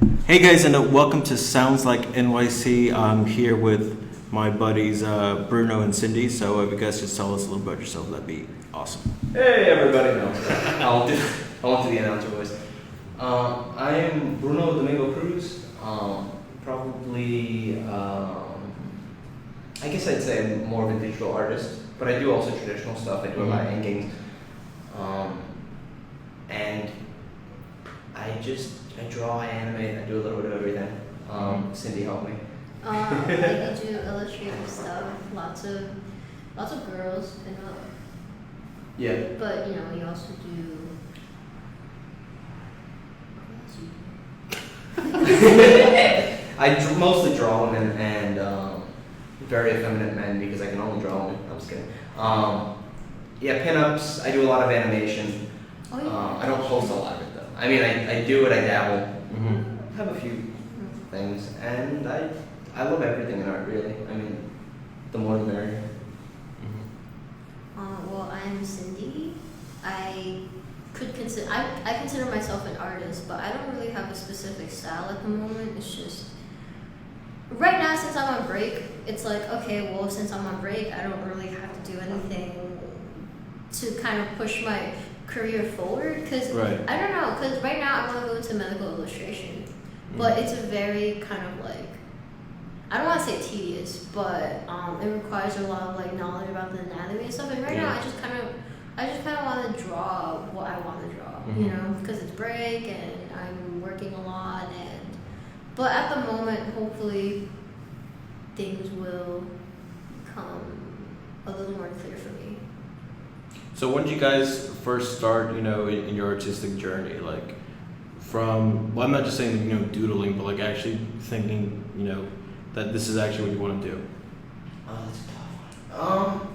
Hey guys, and welcome to Sounds Like NYC. I'm here with my buddies Bruno and Cindy. So if you guys just tell us a little about yourself, that'd be awesome. Hey everybody, no. I won't do the announcer voice. I am Bruno Cruz. Probably, I guess I'd say I'm more of a digital artist, but I do also traditional stuff. I do a lot of inking. And I draw, I animate, I do a little bit of everything. Cindy, help me. I do illustrator stuff, lots of girls, Yeah. but you also do. I mostly draw women and very effeminate men because I can only draw women. I'm just kidding. Yeah, pinups. I do a lot of animation. Oh, yeah. I don't post a lot of it though. I mean, I do it. I dabble. Mm-hmm. Have a few things, and I love everything in art. Really. I mean, the more the merrier. Well, I'm Cindy. I consider myself an artist, but I don't really have a specific style at the moment. It's just right now, since I'm on break, it's like, okay, well, since I'm on break, I don't really have to do anything to kind of push my career forward. Because Right. I don't know, because right now I want to go into medical illustration, but it's a very kind of like, I don't want to say tedious, but it requires a lot of like knowledge about the anatomy and stuff. And right now, I just kind of want to draw what I want to draw, you know, because it's break and I'm working a lot. But at the moment, hopefully, things will become a little more clear for me. So when did you guys first start, in your artistic journey? Like from, well, I'm not just saying, doodling, but like actually thinking, that this is actually what you want to do. Oh, that's a tough one.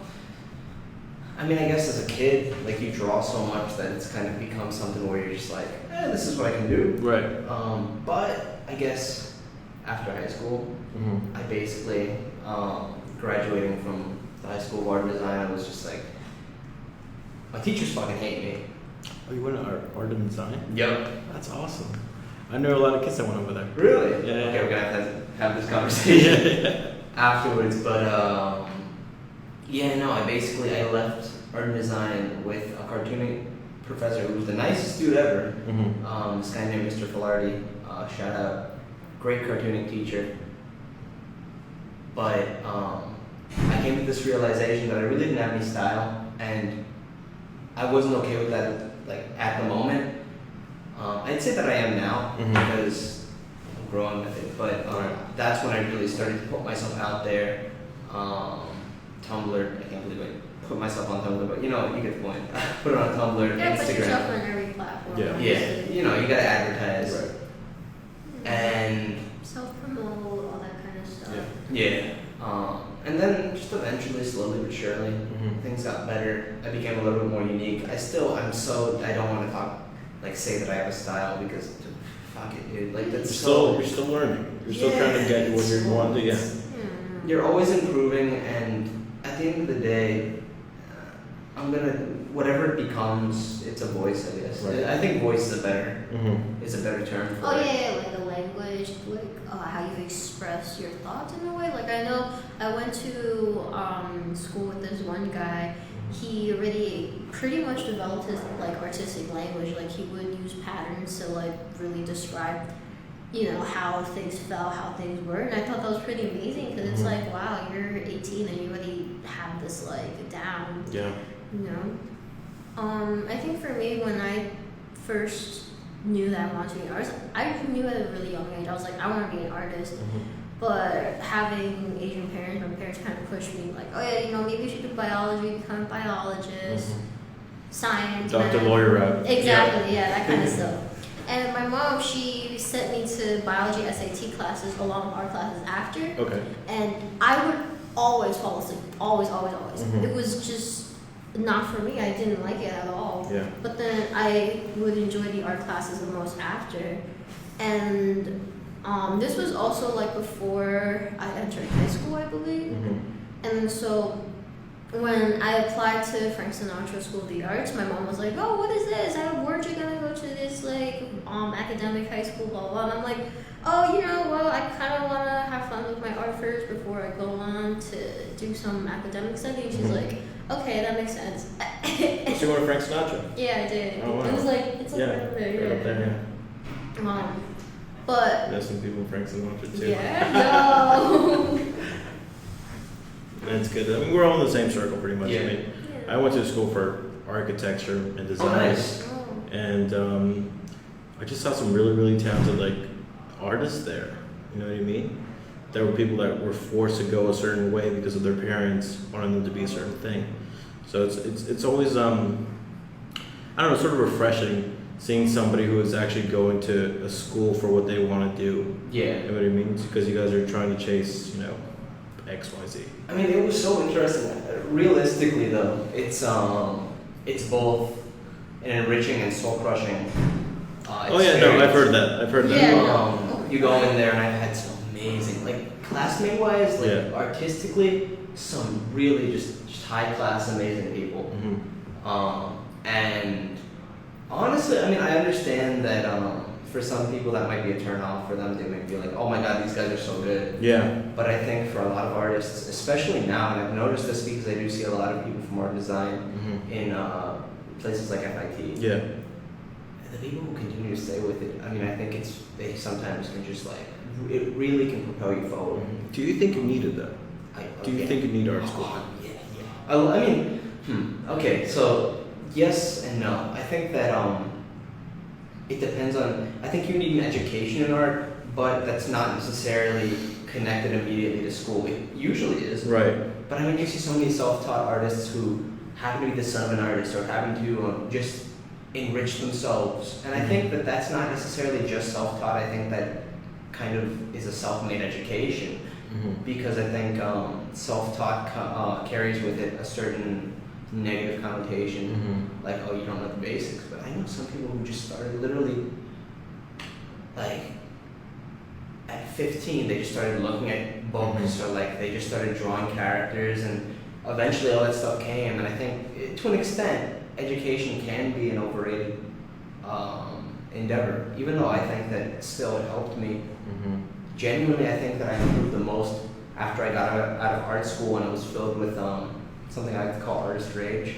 I mean, I guess as a kid, like you draw so much that it's kind of become something where you're just like, this is what I can do. Right. But I guess after high school, I basically, graduating from the High School of Art and Design, I was just like, my teachers fucking hate me. Oh, you went to art and design? Yep. That's awesome. I know a lot of kids that went over there. Really? Yeah. Okay, we're gonna have to have this conversation Yeah. afterwards. But I left art and design with a cartooning professor who was the nicest dude ever. This guy named Mr. Filardi. Shout out, great cartooning teacher. But I came to this realization that I really didn't have any style, and I wasn't okay with that. Like at the moment, I'd say that I am now because I'm growing with it. But that's when I really started to put myself out there. Tumblr, I can't believe I put myself on Tumblr, but you get the point. Put it on Tumblr, Yeah, Instagram. put yourself on every platform. Yeah. obviously. You gotta advertise. Right. And Self-promote, all that kind of stuff. Yeah. and then just eventually, slowly but surely, things got better. I became a little bit more unique. I don't want to say that I have a style because fuck it, dude. Like that's You're still learning. You're still trying to get what you want to get. You're always improving, and at the end of the day, whatever it becomes, it's a voice, I guess. Right. I think voice is a better term for Oh it. yeah, like the language, like how you express your thoughts in a way. Like I know I went to school with this one guy. He already pretty much developed his like artistic language. Like he would use patterns to like really describe, how things felt, how things were. And I thought that was pretty amazing because it's like, wow, you're 18 and you already have this like down. Yeah. I think for me, when I first knew that I wanted to be an artist, I knew at a really young age. I was like, I want to be an artist. But having Asian parents, my parents kind of pushed me like, oh yeah, maybe you should do biology, become a biologist, science. Doctor, math. lawyer, rep. Exactly, yeah, that kind of stuff. And my mom, she sent me to biology SAT classes along with art classes after. Okay. And I would always fall asleep. Always. It was just not for me. I didn't like it at all. Yeah. But then I would enjoy the art classes the most after. And this was also like before I entered high school, I believe. And then so when I applied to Frank Sinatra School of the Arts, my mom was like, "Oh, what is this? Weren't you gonna go to this like academic high school, blah blah?" And I'm like, "Oh, well, I kind of wanna have fun with my art first before I go on to do some academic study." And she's like, "Okay, that makes sense." So you went to Frank Sinatra? Yeah, I did. Oh, wow. It was like it's like right Right there, up there, yeah. But There's some people in Frank Sinatra too. yeah, no. That's good. I mean, we're all in the same circle pretty much. Yeah. I mean, I went to school for architecture and Oh, design. nice. Oh. And I just saw some really, really talented like artists there. You know what I mean? There were people that were forced to go a certain way because of their parents wanting them to be a certain thing. So it's always I don't know, sort of refreshing seeing somebody who is actually going to a school for what they want to do. Yeah. You know what I mean? Because you guys are trying to chase, X, Y, Z. I mean, it was so interesting. Realistically, though, it's both an enriching and soul crushing. Oh yeah, no, I've heard that. Yeah, no. You go in there, and I've had some amazing, like classmate wise, like Yeah. artistically, some really just high class, amazing people. Mm-hmm. And honestly, I mean, I understand that for some people that might be a turn off for them. They might be like, "Oh my God, these guys are so good." Yeah. But I think for a lot of artists, especially now, and I've noticed this because I do see a lot of people from art design Mm-hmm. in places like FIT. Yeah. The people who continue to stay with it, I mean, I think they sometimes can just like, it really can propel you forward. Do you think you needed that? Do you think you need art school? Yeah. I mean, okay, so yes and no. I think that it depends on, I think you need an education in art, but that's not necessarily connected immediately to school. It usually is. Right. But I mean, you see so many self-taught artists who happen to be the son of an artist or happen to just enrich themselves. And I think that that's not necessarily just self-taught. I think that kind of is a self-made education. Mm-hmm. Because I think self-taught carries with it a certain negative connotation, Mm-hmm. like, oh, you don't know the basics. But I know some people who just started literally, like, at 15, they just started looking at books, Mhm. or like they just started drawing characters, and eventually all that stuff came. And I think, to an extent, education can be an overrated endeavor, even though I think that still it helped me. Mm-hmm. Genuinely, I think that I improved the most after I got out of art school, and it was filled with something I like to call artist rage,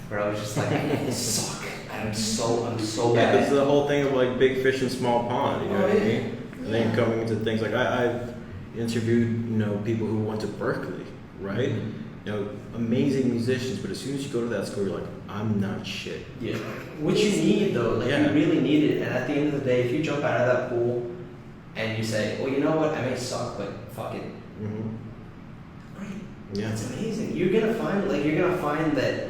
where I was just like, I suck. I'm so Yeah, bad. it's the whole thing of like big fish in small pond, you know what I Oh, yeah. mean? And then coming into things like I've interviewed, people who went to Berkeley, right? Amazing musicians, but as soon as you go to that school, you're like, I'm not shit. Yeah. Which you need though, like Yeah. you really need it. And at the end of the day, if you jump out of that pool and you say, well, you know what, I may suck, but fuck it. Mm-hmm. Great. Yeah. It's amazing. You're gonna find that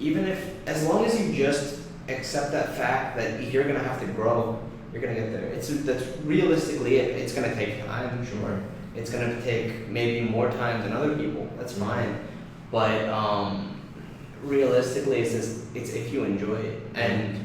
even if, as long as you just accept that fact that you're gonna have to grow, you're gonna get there. That's realistically it. It's gonna take time, sure. It's gonna take maybe more time than other people. That's fine. But realistically, it's if you enjoy it. And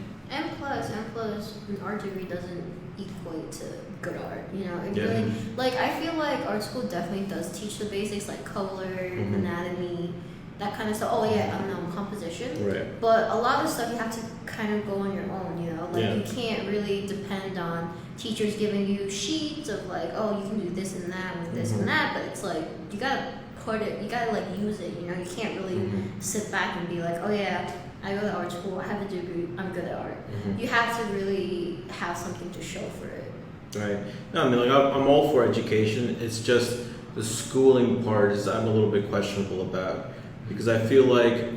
plus, an art degree doesn't equate to good art. It Yeah. really, like, I feel like art school definitely does teach the basics, like color, Mhm. anatomy, that kind of stuff. Oh yeah, composition. Right. But a lot of stuff you have to kind of go on your own. Like Yeah. you can't really depend on teachers giving you sheets of like, oh, you can do this and that with this Mhm. and that. But it's like you gotta like use it. You can't really Mhm. sit back and be like, oh yeah, I go to art school, I have a degree, I'm good at art. Mhm. You have to really have something to show for it. Right. No, I mean, like, I'm all for education. It's just the schooling part is I'm a little bit questionable about, because I feel like,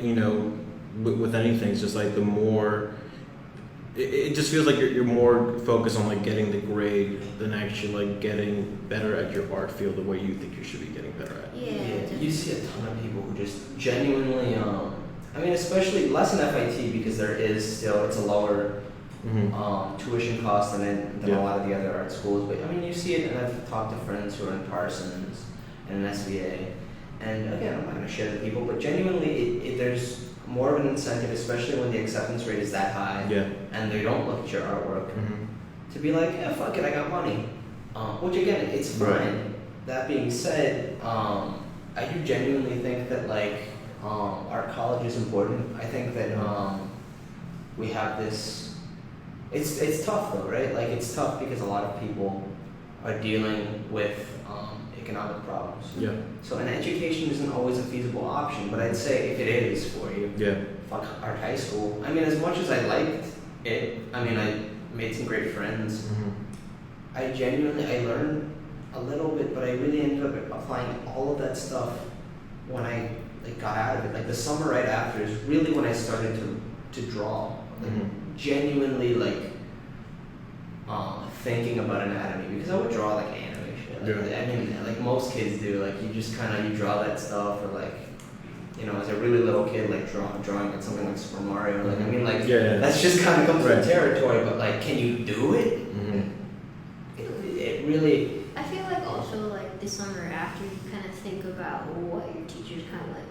with anything, it's just like the more, it just feels like you're more focused on like getting the grade than actually like getting better at your art field the way you think you should be getting better at. Yeah. you see a ton of people who just genuinely, I mean, especially less in FIT because there is still, it's a lower Mm-hmm. tuition cost than Yeah. a lot of the other art schools. But I mean, you see it, and I've talked to friends who are in Parsons and an SVA. And again, I'm not going to share the people, but genuinely, there's more of an incentive, especially when the acceptance rate is that high, Yeah. and they don't look at your artwork, Mm-hmm. to be like, yeah, fuck it, I got money. Which again, it's fine. Right. That being said, I do genuinely think that like art college is important. I think that we have this. It's tough though, right? Like it's tough because a lot of people are dealing with economic problems. Yeah. So an education isn't always a feasible option, but I'd say if it is for you, fuck art high school. I mean, as much as I liked it, I mean, I made some great friends. Mm-hmm. I learned a little bit, but I really ended up applying all of that stuff when I got out of it. Like the summer right after is really when I started to draw, genuinely thinking about anatomy, because I would draw like anime shit. I mean, like most kids do. Like you just you draw that stuff, or like, you know, as a really little kid, like drawing like something like Super Mario. Like I mean, like that's just kind of comes with territory. But like, can you do it? It really. I feel like also like the summer after, you kind of think about what your teachers kind of like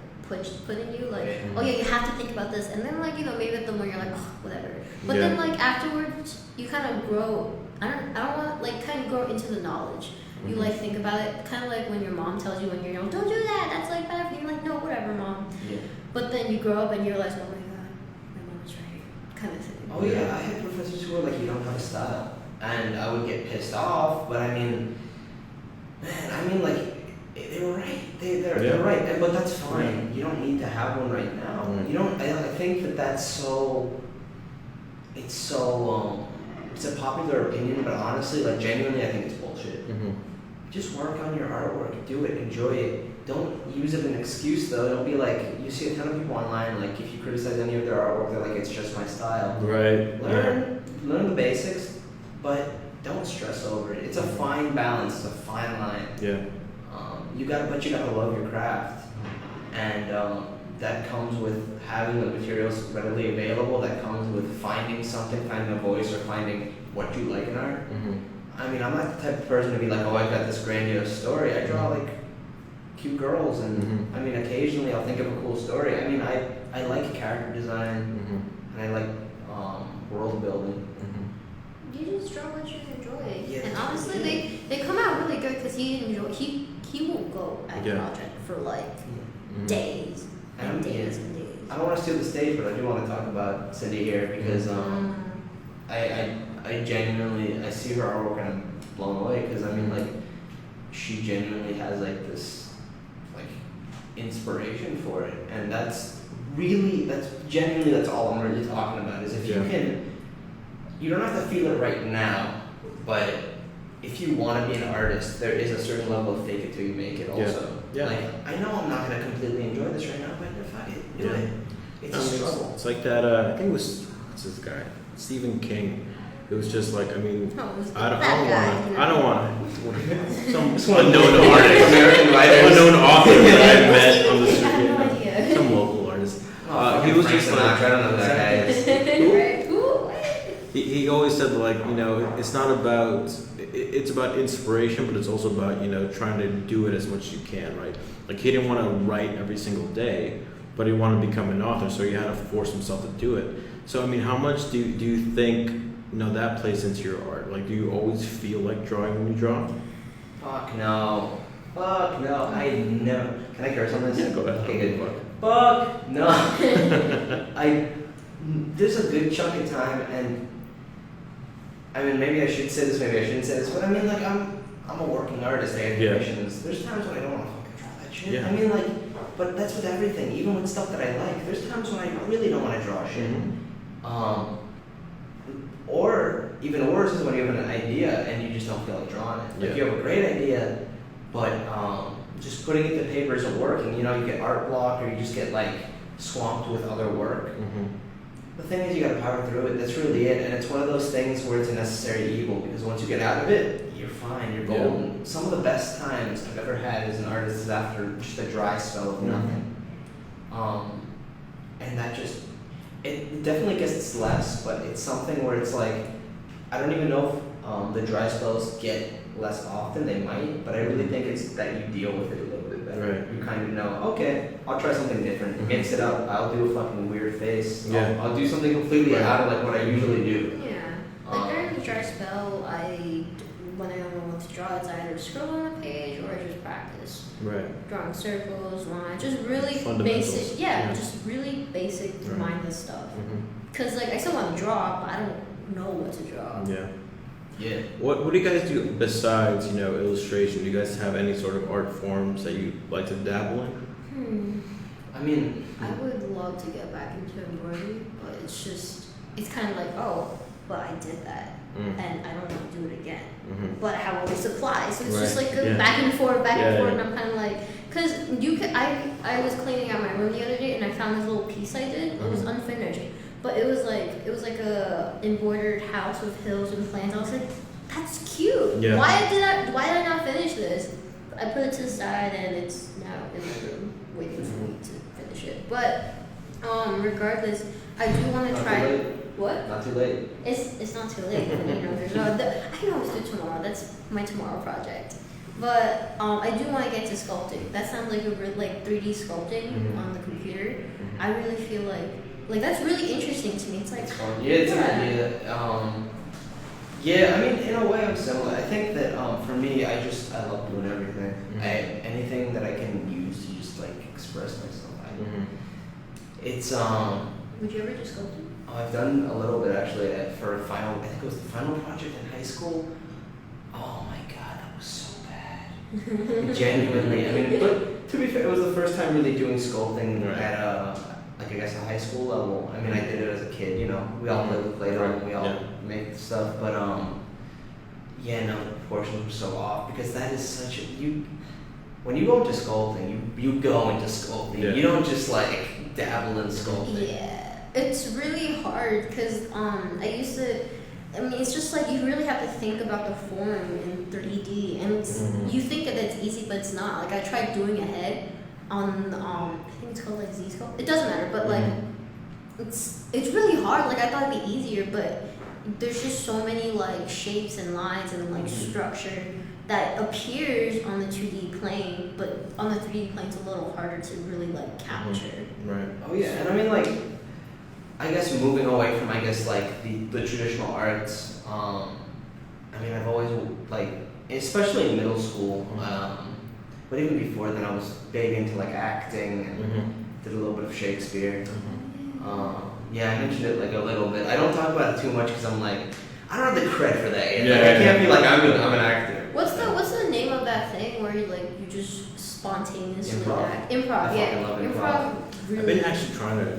put in you, like, oh yeah, you have to think about this, and then like, you know, maybe at the moment you're like, oh, whatever. But then like afterwards, you kind of grow. I don't want like kind of grow into the knowledge. You like think about it, kind of like when your mom tells you when you're young, don't do that, that's like bad for you. You're like, no, whatever, mom. Yeah. But then you grow up and you realize, oh my god, my mom was right, kind of thing. Oh yeah, I had professors who were like, you don't have a style, and I would get pissed off. But I mean, man, like they were right. They're right, but that's fine. You don't need to have one right now. You don't. I think that's so. It's so. It's a popular opinion, but honestly, like genuinely, I think it's bullshit. Just work on your artwork, do it, enjoy it. Don't use it as an excuse though. Don't be like, you see a ton of people online, like if you criticize any of their artwork, they're like, it's just my style. Right. Learn the basics, but don't stress over it. It's a fine balance. It's a fine line. Yeah. You gotta love your craft, and that comes with having the materials readily available. That comes with finding something, finding a voice, or finding what you like in art. I mean, I'm not the type of person to be like, oh, I've got this grandiose story. I draw like cute girls, and I mean, occasionally I'll think of a cool story. I mean, I like character design, and I like world building. You just draw what you enjoy, Yeah, and honestly, they come out really good because he will go at the project for like days and days and days. I don't want to steal the stage, but I do want to talk about Cindy here because I genuinely see her artwork and I'm blown away, because I mean, like, she genuinely has like this like inspiration for it, and that's all I'm really talking about. Is if you can, you don't have to feel it right now, but if you want to be an artist, there is a certain level of fake it till you make it also. Like, I know I'm not going to completely enjoy this right now, but fuck it, do it. It's a struggle. It's like that, I think it was, what's this guy? Stephen King. It was just like, I mean, I don't want some unknown artist, unknown author that I met on the street. No idea. Some local artist. He was just like, I don't know who that guy is. He always said, like, you know, it's not about, it's about inspiration, but it's also about, you know, trying to do it as much as you can, right? Like, he didn't want to write every single day, but he wanted to become an author, so he had to force himself to do it. So, I mean, how much do you think, you know, that plays into your art? Like, do you always feel like drawing when you draw? Fuck no. I never. Can I curse on this? Yeah, go ahead. Okay, good. Fuck no. There's a good chunk of time, and I mean, maybe I should say this, maybe I shouldn't say this, but I mean, like, I'm a working artist. I have commissions. There's times when I don't want to fucking draw that shit. I mean, like, but that's with everything, even with stuff that I like. There's times when I really don't want to draw shit. Or even worse is when you have an idea and you just don't feel like drawing it. Like, you have a great idea, but just putting it to paper isn't working. You know, you get art block, or you just get like swamped with other work. The thing is, you gotta power through it. That's really it. And it's one of those things where it's a necessary evil, because once you get out of it, you're fine, you're golden. Some of the best times I've ever had as an artist is after just a dry spell of nothing. And that just, it definitely gets less, but it's something where it's like, I don't even know if the dry spells get less often. They might, but I really think it's that you deal with it a little bit better. Right. You kind of know, okay, I'll try something different. Mix it up. I'll do a fucking weird face. I'll do something completely out of like what I usually do. Yeah. Like during the dry spell, when I don't know what to draw. It's either scribble on a page or just practice. Right. Drawing circles, lines, just really Fundamentals. basic. Yeah, just really basic, Right. mindless stuff. Mm-hmm. Cause like I still want to draw, but I don't know what to draw. Yeah. Yeah. What do you guys do besides, illustration? Do you guys have any sort of art forms that you like to dabble in? I mean, I would love to get back into embroidery, but it's kind of like, oh, but I did that, and I don't want to do it again. Mm-hmm. But I have all the supplies, so it's just Right. like a Yeah. back and forth, Yeah. and I'm kind of like, cause I was cleaning out my room the other day, and I found this little piece I did. It was unfinished, but it was like a embroidered house with hills and plants. I was like, that's cute. Yeah. Why did I not finish this? I put it to the side, and it's now in my room waiting for me to finish it. But regardless, I do want to Not try. too late. What? Not too late. It's not too late. I can always do tomorrow. That's my tomorrow project. But I do want to get to sculpting. That sounds like like 3D sculpting on the computer. I really feel like that's really interesting to me. It's like It's fun. Yeah, it's an idea. Yeah, I mean, in a way, I'm similar. I think that for me, I love doing everything. Anything that I can use to just like express myself. It's Would you ever do sculpting? I've done a little bit actually for a final. I think it was the final project in high school. Oh my god, that was so bad. Genuinely, I mean, but to be fair, it was the first time really doing sculpting at like I guess a high school level. I mean, I did it as a kid. We all play with Play-Doh, and we all make stuff. But yeah, no, the proportions were so off because that is such a when you go into sculpting, you go into sculpting. Yeah. You don't just like dabble in sculpting. Yeah, it's really hard because I mean, it's just like you really have to think about the form in 3D, and you think that it's easy, but it's not. Like I tried doing a head on I think it's called like Z-Sculpt. It doesn't matter, but like it's really hard. Like I thought it'd be easier, but there's just so many like shapes and lines and like structure that appears on the 2D plane, but on the 3D plane it's a little harder to really like capture. Right. Oh yeah, and I mean like, I guess moving away from like the traditional arts. I mean I've always like, especially in middle school, but even before then I was big into like acting and did a little bit of Shakespeare. Yeah, I mentioned it like a little bit. I don't talk about it too much because I'm like, I don't have the cred for that yet. I can't be like I'm an actor. What's the name of that thing where you just spontaneously act? I fucking love improv. Really. I've been actually trying to,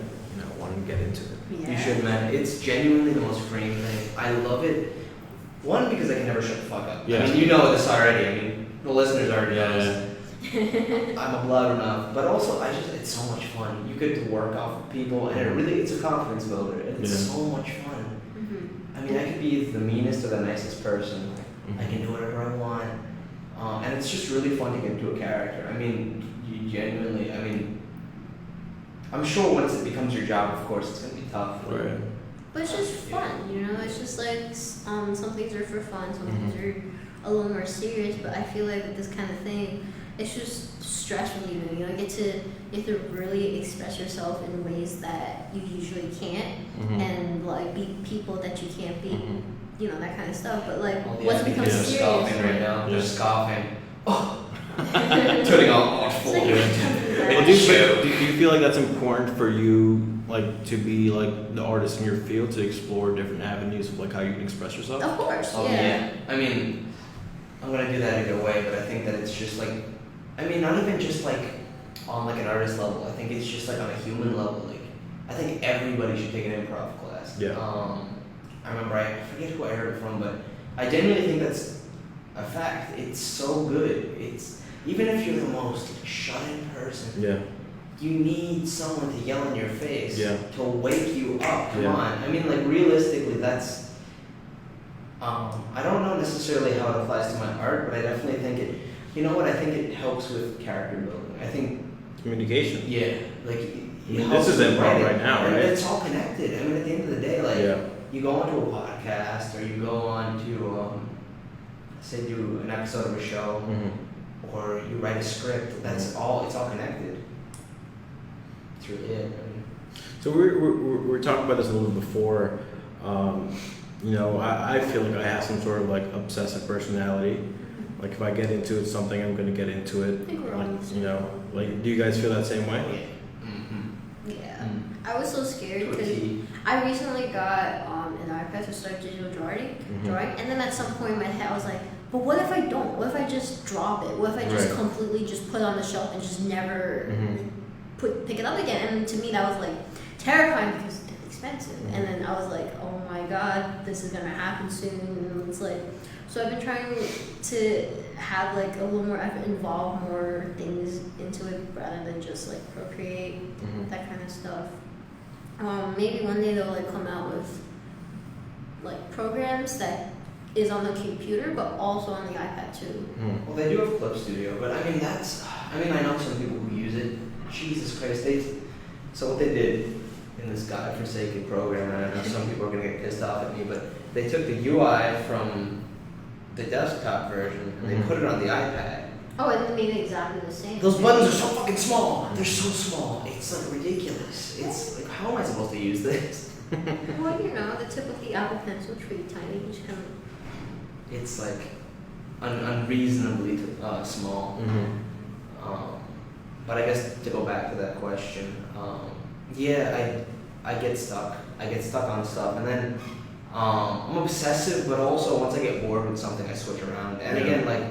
want to get into it. Yeah. You should, man. It's genuinely the most freeing thing. I love it. One, because I can never shut the fuck up. Yeah. I mean, you know this already. I mean, the listeners already know Yeah. this. I'm a blood enough, but also it's so much fun. You get to work off with people, and it's a confidence builder, and it's so much fun. I mean, I could be the meanest or the nicest person. I can do whatever I want, and it's just really fun to get into a character. I mean, you genuinely. I mean, I'm sure once it becomes your job, of course, it's gonna be tough. Right. But it's just fun, It's just like some things are for fun, some things are a little more serious. But I feel like with this kind of thing, it's just stress relieving. You get to really express yourself in ways that you usually can't, and like be people that you can't be, that kind of stuff. But like once it becomes just serious, scoffing right now, just scoffing. Oh, turning on full. Well, do you feel like that's important for you, like to be like the artist in your field, to explore different avenues of like how you can express yourself? Of course, Oh yeah. I mean, I'm gonna do that either way, but I think that it's just like, I mean, not even just like on like an artist level. I think it's just like on a human level. Like, I think everybody should take an improv class. Yeah. I remember I forget who I heard it from, but I genuinely think that's a fact. It's so good. It's even if you're the most shut-in person. Yeah. You need someone to yell in your face to wake you up. Come Yeah. on. I mean, like realistically, that's. I don't know necessarily how it applies to my art, but I definitely think it. You know what? I think it helps with character building. I think. Communication. Yeah, like. This is improv right now, and right? it's all connected. I mean, at the end of the day, like you go onto a podcast or you go on to, say, do an episode of a show, or you write a script. That's all. It's all connected. It's really it. I mean, So we're talking about this a little before. I feel like I have some sort of like obsessive personality, Like if I get into it, something I'm gonna get into it. I think we're all Like, in the same you know, boat. like do you guys feel that same way? Yeah. I was so scared because Tea. I recently got an iPad to start digital drawing, and then at some point in my head I was like, but what if I don't? What if I just drop it? What if I just Right. completely just put it on the shelf and just never pick it up again? And to me that was like terrifying because it's expensive. And then I was like, oh my god, this is gonna happen soon. And it's like, so I've been trying to have like a little more effort, involve more things into it rather than just like Procreate, that kind of stuff. Maybe one day they'll like come out with like programs that is on the computer but also on the iPad too. Well, they do have Clip Studio, but I mean I know some people who use it. Jesus Christ, so what they did in this godforsaken program, and I know some people are gonna get pissed off at me, but they took the UI from the desktop version and they put it on the iPad. Oh, and they made it exactly the same. Those buttons are so fucking small. They're so small. It's like ridiculous. It's like, how am I supposed to use this? Well, you know, the tip of the Apple Pencil is pretty tiny. You just kind of... It's like unreasonably small. But I guess to go back to that question, yeah, I get stuck. I get stuck on stuff, and then I'm obsessive, but also once I get bored with something, I switch around. And again, like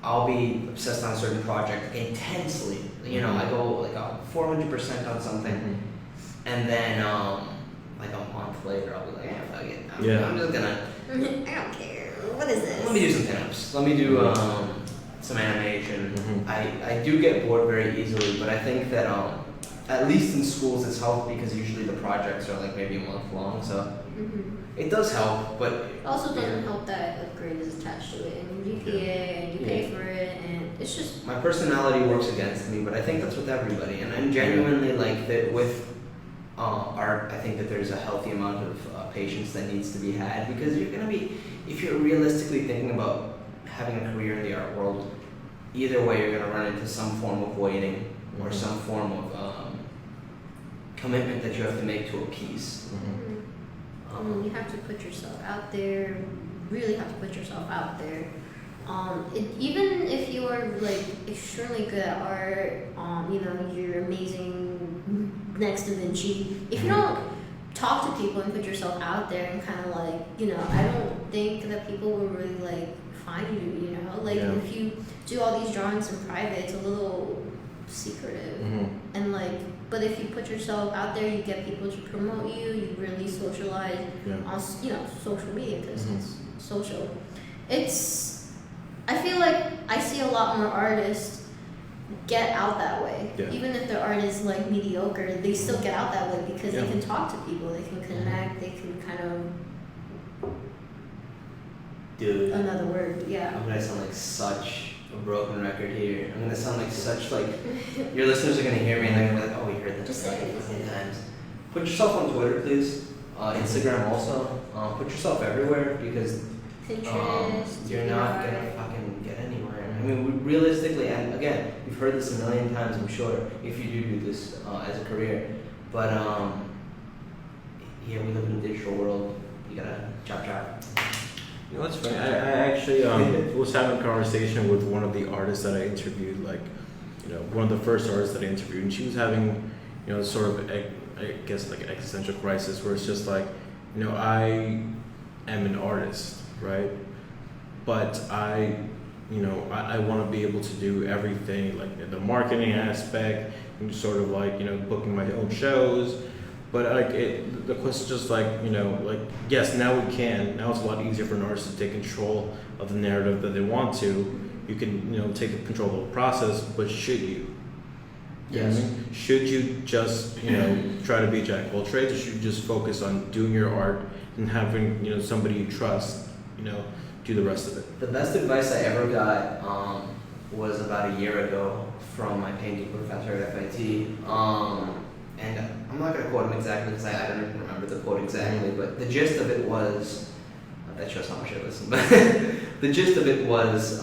I'll be obsessed on a certain project intensely. You know, I go like 400% on something, and then like a month later, I'll be like, yeah, fuck it. I'm just gonna. I don't care. What is this? Let me do some pinups. Let me do some animation. I do get bored very easily, but I think that at least in schools it's helped because usually the projects are like maybe a month long, so it does help. But it also doesn't help that a grade is attached to it and your GPA and you pay for it, and it's just my personality works against me. But I think that's with everybody, and I'm genuinely like that with art. I think that there's a healthy amount of patience that needs to be had, because you're gonna be, if you're realistically thinking about having a career in the art world, either way you're gonna run into some form of waiting or some form of commitment that you have to make to a piece. you have to put yourself out there. Really have to put yourself out there. Even if you are like extremely good at art, you know, you're amazing next to Vinci. If you don't talk to people and put yourself out there and kind of like, you know, I don't think that people will really like find you. You know, like if you do all these drawings in private, it's a little secretive. And like, but if you put yourself out there, you get people to promote you. You really socialize on, you know, social media because it's social. I feel like I see a lot more artists get out that way. Even if their art is like mediocre, they still get out that way because they can talk to people, they can connect, they can kind of another word. I'm gonna sound like such a broken record here. I'm gonna sound like such like your listeners are gonna hear me and they're gonna be like, oh, we heard that Just like say it. 1,000 times. Put yourself on Twitter, please. Instagram also. Put yourself everywhere, because Pinterest, you're not gonna fucking get anywhere. I mean, realistically, and again, you've heard this a million times, I'm sure, if you do this as a career. But yeah, we live in a digital world. You gotta chop. You know, it's funny. I actually was having a conversation with one of the artists that I interviewed, like, you know, one of the first artists that I interviewed, and she was having, you know, sort of, I guess, like an existential crisis where it's just like, you know, I am an artist, right? But I want to be able to do everything, like the marketing aspect, and sort of like, you know, booking my own shows. But like the question is just like, you know, like, yes, now we can. Now it's a lot easier for an artist to take control of the narrative that they want to. You can, you know, take control of the process, but should you? Yes. You know what I mean? Should you just, you know, try to be a jack of all trades, or should you just focus on doing your art and having, you know, somebody you trust, you know, do the rest of it? The best advice I ever got was about a year ago from my painting professor at FIT. And I'm not going to quote him exactly because I don't even remember the quote exactly, but the gist of it was, that shows how much I listen, but the gist of it was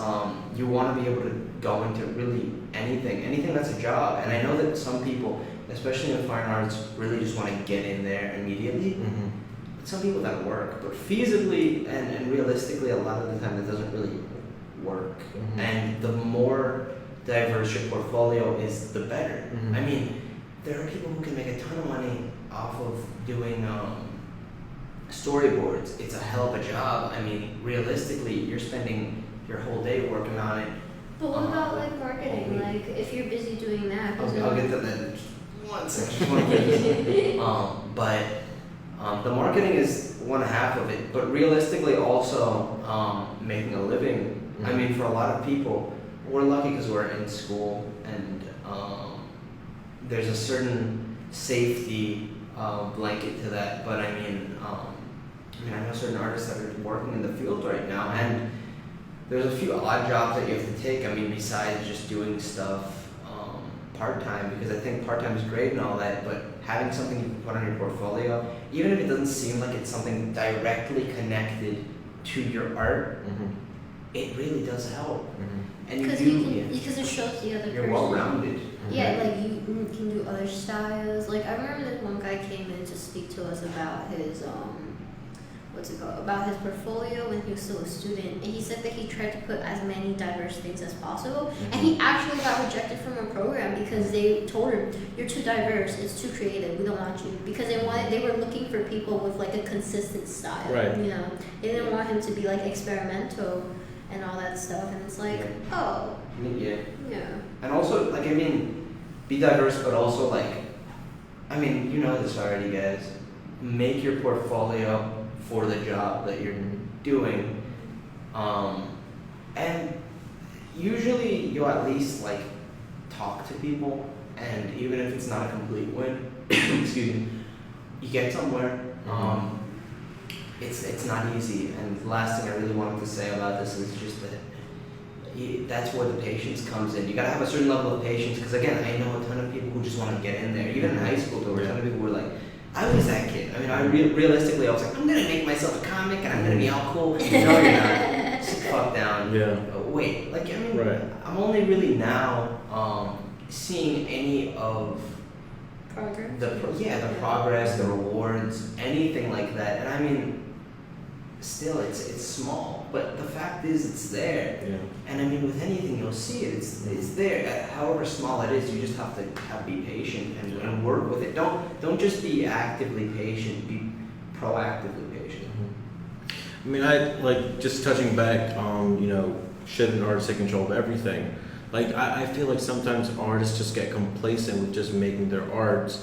you want to be able to go into really anything that's a job. And I know that some people, especially in fine arts, really just want to get in there immediately. But some people that work, but feasibly and realistically, a lot of the time it doesn't really work. and the more diverse your portfolio is, the better. Mhm. I mean, there are people who can make a ton of money off of doing storyboards. It's a hell of a job. I mean, realistically, you're spending your whole day working on it. But what about like marketing? Like if you're busy doing that, I'll get to that in just 1 second. Just 1 second. But the marketing is one half of it. But realistically, also making a living. I mean, for a lot of people, we're lucky because we're in school, and there's a certain safety blanket to that. But I mean, I know certain artists that are working in the field right now, and there's a few odd jobs that you have to take. I mean, besides just doing stuff part-time, because I think part-time is great and all that, but having something you can put on your portfolio, even if it doesn't seem like it's something directly connected to your art, it really does help. And because it shows the other you're person. well-rounded. Yeah, like you can do other styles. Like I remember this one guy came in to speak to us about his about his portfolio when he was still a student, and he said that he tried to put as many diverse things as possible, and he actually got rejected from a program because they told him, "You're too diverse, it's too creative, we don't want you," because they were looking for people with like a consistent style. Right. You know, they didn't want him to be like experimental and all that stuff, and it's like, oh, Yeah. yeah. And also, like, I mean, be diverse, but also, like, I mean, you know this already, guys. Make your portfolio for the job that you're doing. And usually you'll at least, like, talk to people, and even if it's not a complete win, excuse me, you get somewhere. It's not easy, and the last thing I really wanted to say about this is just that that's where the patience comes in. You gotta have a certain level of patience, because again, I know a ton of people who just want to get in there. Even in high school, there were a ton of people who were like, I was that kid. I mean, realistically, I was like, I'm gonna make myself a comic, and I'm gonna be all cool. No, you're not. Sit the fuck down. Yeah. Wait, like, I mean, Right. I'm only really now seeing any of Progress. the progress, the rewards, anything like that. And I mean, still, it's small, but the fact is, it's there. Yeah. And I mean, with anything, you'll see it. It's there. However small it is, you just have to be patient and work with it. Don't just be actively patient. Be proactively patient. I mean, I like just touching back on, should an artist take control of everything? Like, I feel like sometimes artists just get complacent with just making their art,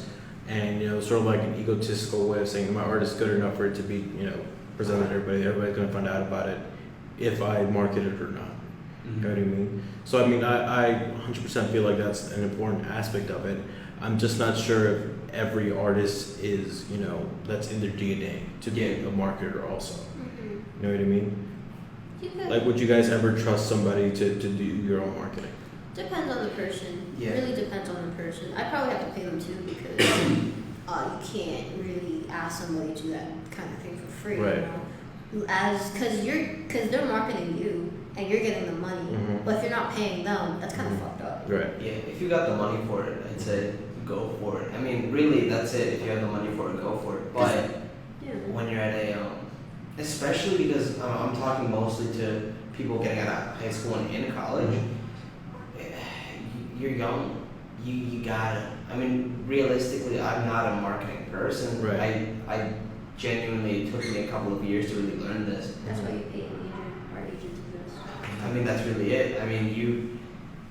and sort of like an egotistical way of saying my art is good enough for it to be presented to everybody. Everybody's gonna find out about it if I market it or not. You know what I mean? So I mean, I 100% feel like that's an important aspect of it. I'm just not sure if every artist is, that's in their DNA to be a marketer also. You know what I mean? Like, would you guys ever trust somebody to do your own marketing? Depends on the person. Yeah. Really depends on the person. I probably have to pay them too, because you can't really ask somebody to do that kind of thing for free. Right. Because they're marketing you and you're getting the money, but if you're not paying them, that's kind of fucked up. Right. Yeah, if you got the money for it, I'd say go for it. I mean, really, that's it. If you have the money for it, go for it. But when you're at especially because I'm talking mostly to people getting out of high school and in college, you're young. You gotta. I mean, realistically, I'm not a marketing person. Right. I genuinely, it took me a couple of years to really learn this. That's why you pay an art agent to do this. I mean, that's really it. I mean,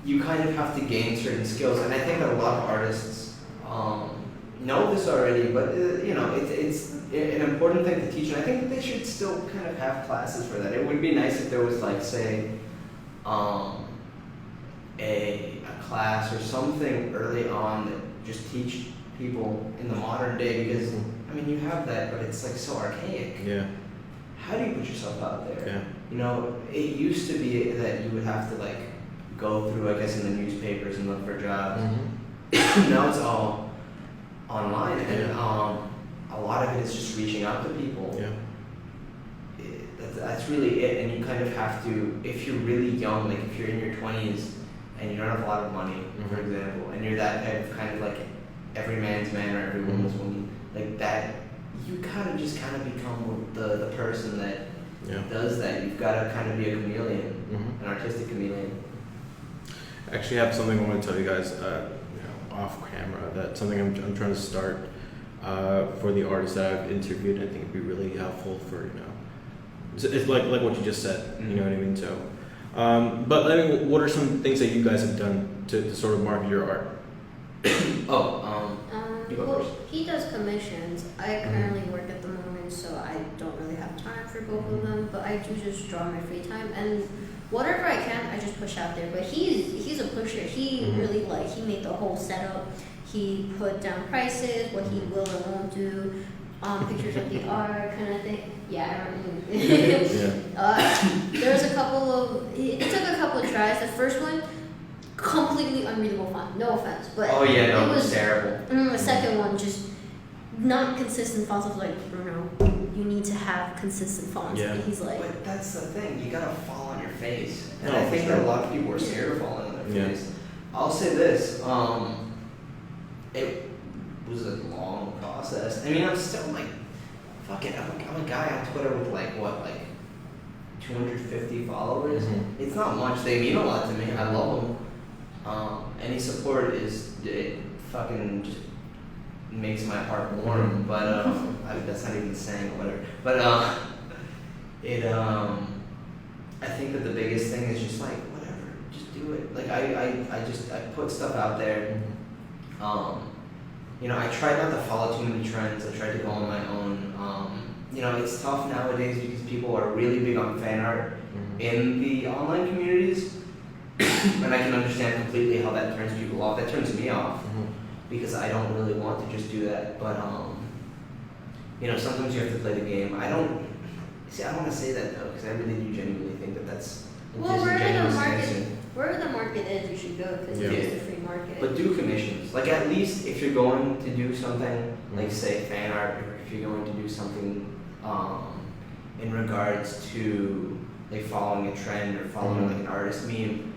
you kind of have to gain certain skills, and I think that a lot of artists know this already, but it's an important thing to teach, and I think that they should still kind of have classes for that. It would be nice if there was, like, say, a class or something early on that just teach people in the modern day, because I mean, you have that, but it's like so archaic. Yeah. How do you put yourself out there? Yeah. It used to be that you would have to, like, go through, I guess, in the newspapers and look for jobs. Now it's all online, and a lot of it is just reaching out to people. Yeah. That's really it, and you kind of have to, if you're really young, like if you're in your 20s and you don't have a lot of money, for example, and you're that type of kind of like every man's man or every woman's woman, like that, you kind of become the person that does that. You've got to kind of be a chameleon. Mm-hmm. an artistic chameleon. I actually have something I want to tell you guys, off camera. That's something I'm trying to start for the artists that I've interviewed. I think it'd be really helpful for it's like what you just said. Mm-hmm. You know what I mean? So, but what are some things that you guys have done to sort of market your art? You go well, first. he does commissions. I currently work at the moment, so I don't really have time for both of them. But I do just draw my free time, and whatever I can, I just push out there. But he's a pusher. He really he made the whole setup. He put down prices, what he will and won't do, pictures of the art, kind of thing. Yeah, I don't mean. There was a couple of. It took a couple of tries. The first one, completely unreadable font. No offense, but Oh yeah, no, it was terrible. The second one, just not consistent fonts. I was like, Bruno, you need to have consistent fonts. Yeah. And he's like, But that's the thing, you gotta fall on your face. And No, I for think sure. that a lot of people are scared of falling on their Yeah. face. I'll say this, it was a long process. I mean, I'm still like, fuck it, I'm a guy on Twitter with 250 followers. Mhm. It's not much, they mean a lot to me, I love them. Any support it fucking just makes my heart warm, but that's not even the saying or whatever. But I think that the biggest thing is just whatever, just do it. I put stuff out there. I try not to follow too many trends. I try to go on my own. It's tough nowadays because people are really big on fan art in the online communities, and I can understand completely how that turns people off. That turns me off. Because I don't really want to just do that, but sometimes you have to play the game. I don't want to say that though, because I really do genuinely think that that's a well, disingenuous answer. wherever the market is, you should go because it's a free market. But do commissions. At least if you're going to do something, say fan art, or if you're going to do something in regards to following a trend or following an artist meme,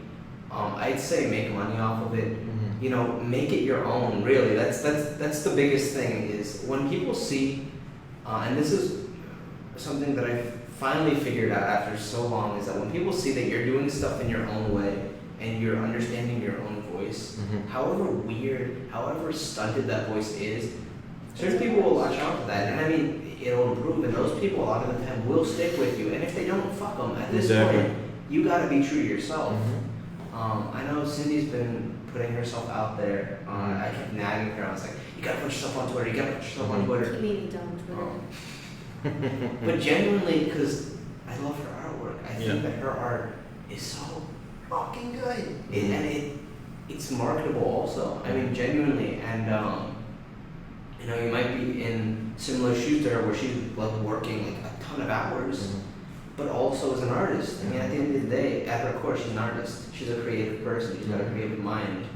I'd say make money off of it. Make it your own. Really, that's the biggest thing. Is when people see, and this is something that I finally figured out after so long, is that when people see that you're doing stuff in your own way and you're understanding your own voice, however weird, however stunted that voice is, certain people will latch on to that, and I mean, it'll improve. And those people, a lot of the time, will stick with you. And if they don't, fuck them. At this point, you got to be true to yourself. I know Cindy's been putting herself out there. I kept nagging her. I was like, you gotta put yourself on Twitter. You gotta put yourself on Twitter. Keep me down Twitter. But genuinely, because I love her artwork. I think that her art is so fucking good. And it's marketable also. I mean, genuinely. And, you might be in similar shoes to her where she's working a ton of hours. But also as an artist. I mean, at the end of the day, at her core, she's an artist. She's a creative person. She's got a creative mind.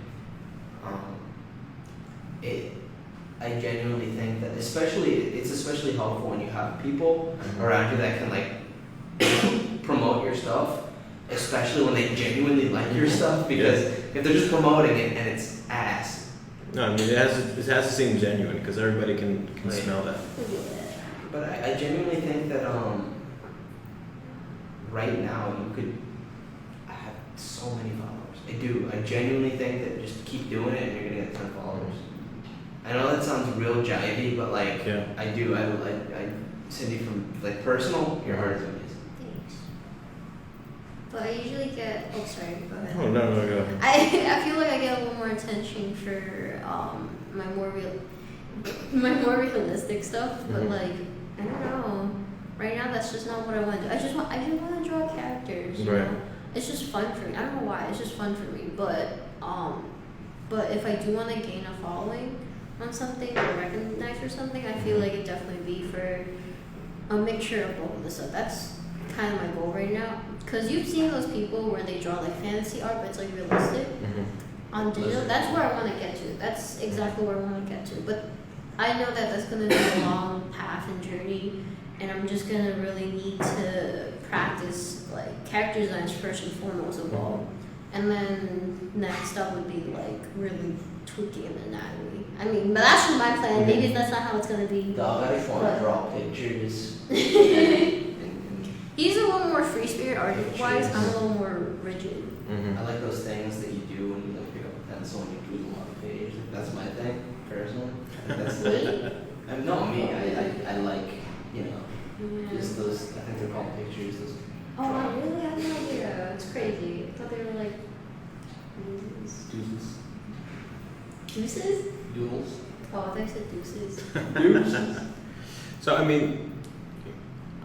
I genuinely think that, it's especially helpful when you have people around you that can promote your stuff, especially when they genuinely like your stuff. Because if they're just promoting it and it's ass. No, I mean it has to seem genuine because everybody can smell that. But I genuinely think that right now I have so many followers. I do. I genuinely think that just keep doing it and you're gonna get a ton of followers. I know that sounds real jivey, but I do. I Cindy, from personal, your art is amazing. Thanks. But I usually get. Oh, sorry. Go ahead. Oh no, go ahead. I feel like I get a little more attention for my more realistic stuff, but I don't know. Right now, that's just not what I want to do. I just want to draw characters. You know? It's just fun for me. I don't know why. It's just fun for me. But if I do want to gain a following on something or recognize for something, I feel like it'd definitely be for a mixture of both of the stuff. That's kind of my goal right now. Because you've seen those people where they draw fantasy art, but it's realistic on digital. That's where I want to get to. That's exactly where I want to get to. But I know that that's going to be a long path and journey. And I'm just gonna really need to practice character designs first and foremost of all, and then next up would be really tweaking an anatomy. I mean, but that's just my plan. Maybe that's not how it's gonna be. Dog, I just want to draw pictures. and He's a little more free spirit artist-wise. I'm a little more rigid. Mm-hmm. I like those things that you do when you like pick up a pencil and you doodle on a page. That's my thing, personally. That's no, me. I like, you know, just those. I think they're called pictures. Those. Oh, wow, really? I had no idea. It's crazy. I thought they were like Deuces. deuces. Doodles. Oh, I thought you said deuces. Deuces. So I mean,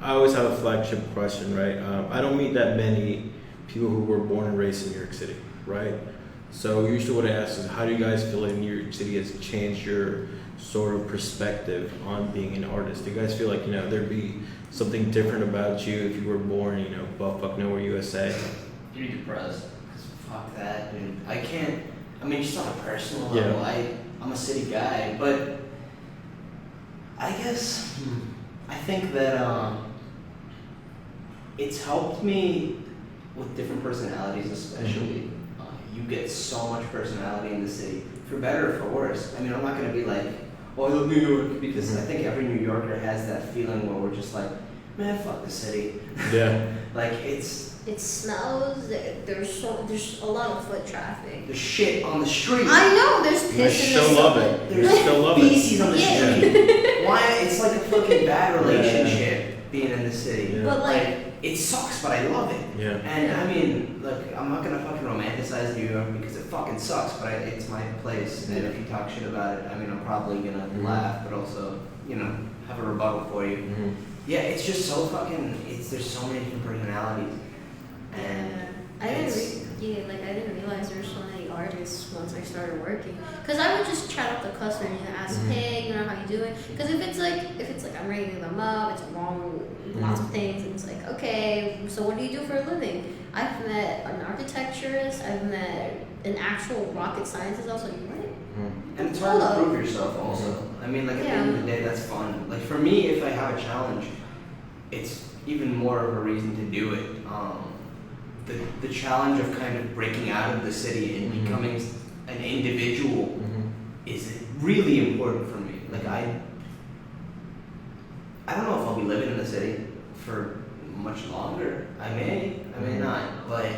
I always have a flagship question, right? I don't meet that many people who were born and raised in New York City, right? So usually what I ask is, how do you guys feel like New York City has changed your sort of perspective on being an artist? Do you guys feel like, you know, there'd be something different about you if you were born, you know, buttfuck nowhere, USA? You're depressed. 'Cause fuck that, dude. I can't. I mean, just on a personal level, I'm a city guy, but I guess I think that it's helped me with different personalities, especially. You get so much personality in the city, for better or for worse. I mean, I'm not gonna be like, oh, I love New York, because I think every New Yorker has that feeling where we're just like, man, fuck the city. Yeah. Like it's. It smells. There's a lot of foot traffic. There's shit on the street. I know. There's piss I in the still love it. There's still love it. feces on the Yeah. street. Why? It's like a fucking bad relationship being in the city. Yeah. But like, it sucks, but I love it. Yeah. And I mean, look, I'm not gonna fucking romanticize New York because it fucking sucks, but it's my place. And if you talk shit about it, I mean, I'm probably gonna laugh, but also, you know, have a rebuttal for you. Mm-hmm. Yeah, it's just so fucking. There's so many different personalities. And I didn't realize there were so many artists once I started working. Cause I would just chat up the customer and ask, hey, you know, how you doing? Cause if it's like I'm ringing them up, it's long, lots of things, and it's like, okay, so what do you do for a living? I've met an architecturist, I've met an actual rocket scientist. Also, you right? And it's hard to prove yourself also. I mean, like at the end of the day, that's fun. Like for me, if I have a challenge, it's even more of a reason to do it. The challenge of kind of breaking out of the city and becoming an individual is really important for me. Like I don't know if I'll be living in the city for much longer. I may not. But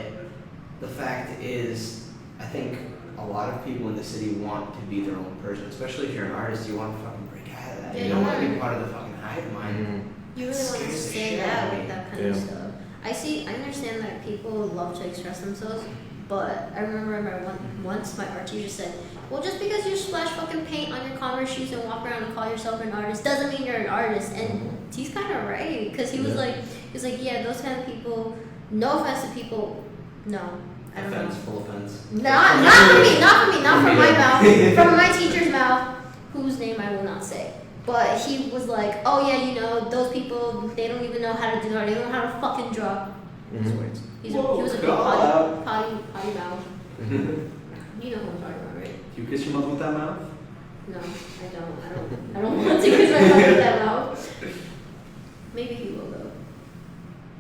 the fact is, I think a lot of people in the city want to be their own person. Especially if you're an artist, you want to fucking break out of that. Yeah, you don't want to be part of the fucking hive mind. You really want to stand out with that kind of stuff. I understand that people love to express themselves, but I remember once my art teacher said, well, just because you splash fucking paint on your Converse shoes and walk around and call yourself an artist doesn't mean you're an artist. And he's kind of right, because he was like, yeah, those kind of people, no offense to people, no, I don't know. Full offense. Not from me, not from my mouth, from my teacher's mouth, whose name I will not say. But he was like, oh yeah, you know, those people, they don't even know how to do art, they don't know how to fucking draw. His words. He was a big potty mouth. You know who I'm talking about, right? Do you kiss your mouth with that mouth? No, I don't want to kiss my mouth with that mouth. Maybe he will though.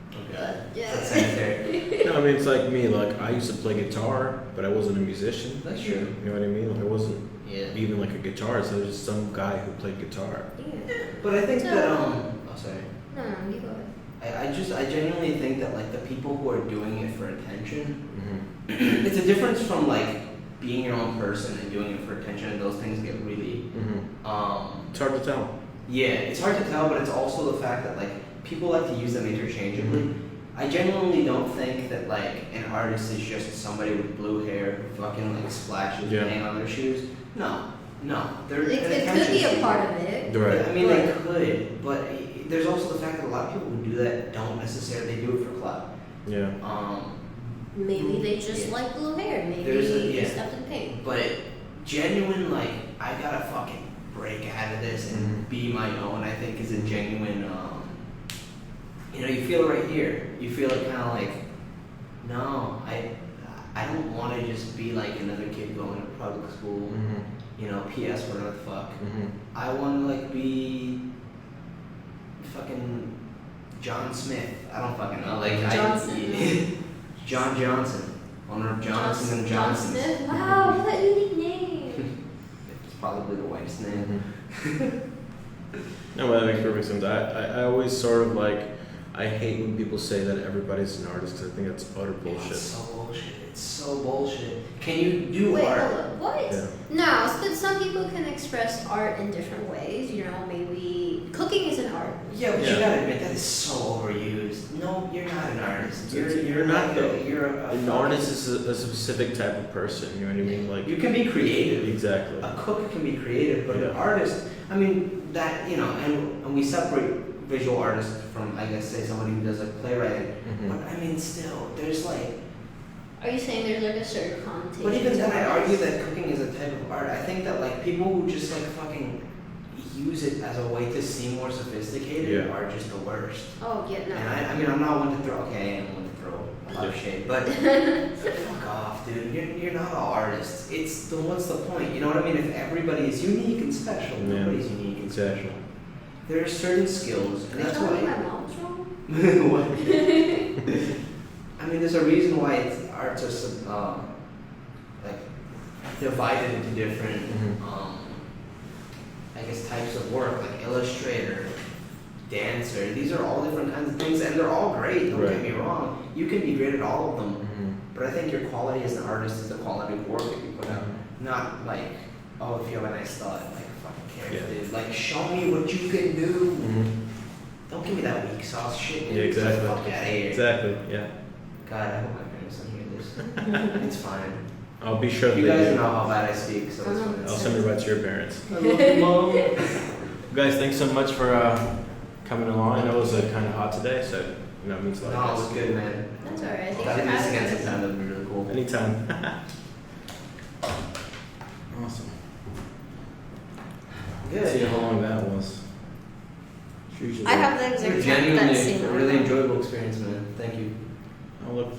Okay. Yeah. That's sanitary. No, I mean, it's like me. Like, I used to play guitar, but I wasn't a musician. That's true. You know what I mean? Like, I wasn't Yeah. even like a guitarist. I was just some guy who played guitar. Yeah. But I think So- that oh sorry. No, you go ahead. I genuinely think that like the people who are doing it for attention, it's a difference from like being your own person and doing it for attention, and those things get really It's hard to tell. yeah, it's hard to tell, but it's also the fact that like people like to use them interchangeably. I genuinely don't think that like an artist is just somebody with blue hair who fucking like splashes paint on their shoes. No, they're It could be a part of it. Right. I mean, they could, but there's also the fact that a lot of people who do that don't necessarily do it for clout. Yeah. Maybe they just like blue hair. Maybe they stepped in paint. But genuine, like, I gotta fucking break out of this and be my own, I think is a genuine, you know, you feel it right here. You feel it kind of like, no, I don't want to just be like another kid going to public school, you know, PS, whatever the fuck. I want to like be fucking John Smith. I don't fucking know. Like John Johnson. Owner of Johnson and Johnson. John Smith? Wow, what a unique name. It's probably the wife's name. No, but that makes perfect sense. I always sort of like I hate when people say that everybody's an artist because I think that's utter bullshit. It's so bullshit. It's so bullshit. Can you do Wait, art? hold up. What? Yeah. No, but some people can express art in different ways. You know, maybe cooking is an art. Yeah, but Yeah. you gotta admit that is so overused. No, you're not an artist. You're not though. You're An artist is a specific type of person. You know what I mean? Like You can be creative. exactly. A cook can be creative, but an Yeah. artist, I mean, that, you know, and we separate visual artists from, I guess, say somebody who does like playwriting. Mhm. But I mean, still, there's like, Are you saying there's like a certain connotation? but even to then I artists? argue that cooking is a type of art. I think that like people who just like fucking use it as a way to seem more sophisticated Yeah. are just the worst. Oh yeah, no. And I mean, I'm not one to throw, okay, I am one to throw a lot of Yeah. shade, but fuck off, dude. You're not an artist. It's the, what's the point? You know what I mean? If everybody is unique and special, Yeah. nobody's unique and special. Exactly. There are certain skills, Are and you that's telling me why. my mom's wrong? What? I mean, there's a reason why arts are like divided into different, Mhm. I guess, types of work, like illustrator, dancer. These are all different kinds of things, and they're all great. Don't Right. get me wrong. You can be great at all of them, Mhm. but I think your quality as an artist is the quality of work that you put out, Mhm. not like, oh, if you have a nice thought, like fucking care, Yeah. dude. Like, show me what you can do. Mhm. Don't give me that weak sauce shit. Dude. Yeah, exactly. Fuck out of here. Exactly. Yeah. God, I hope my parents don't hear this. It's fine. I'll be sure that You they guys do. know how bad I speak, so it's fine. I'll send it right to your parents. I love you, Mom. Guys, thanks so much for coming along. I know it was kind of hot today, so you know it means a lot. No, it was good, man. That's alright. Thanks Gotta for do this having again us. sometime. That'd be really cool. Anytime. Awesome. Good. See how long that was. It's usually- I have the It was exact that genuinely same a really enjoyable experience, man. Thank you. I'll look.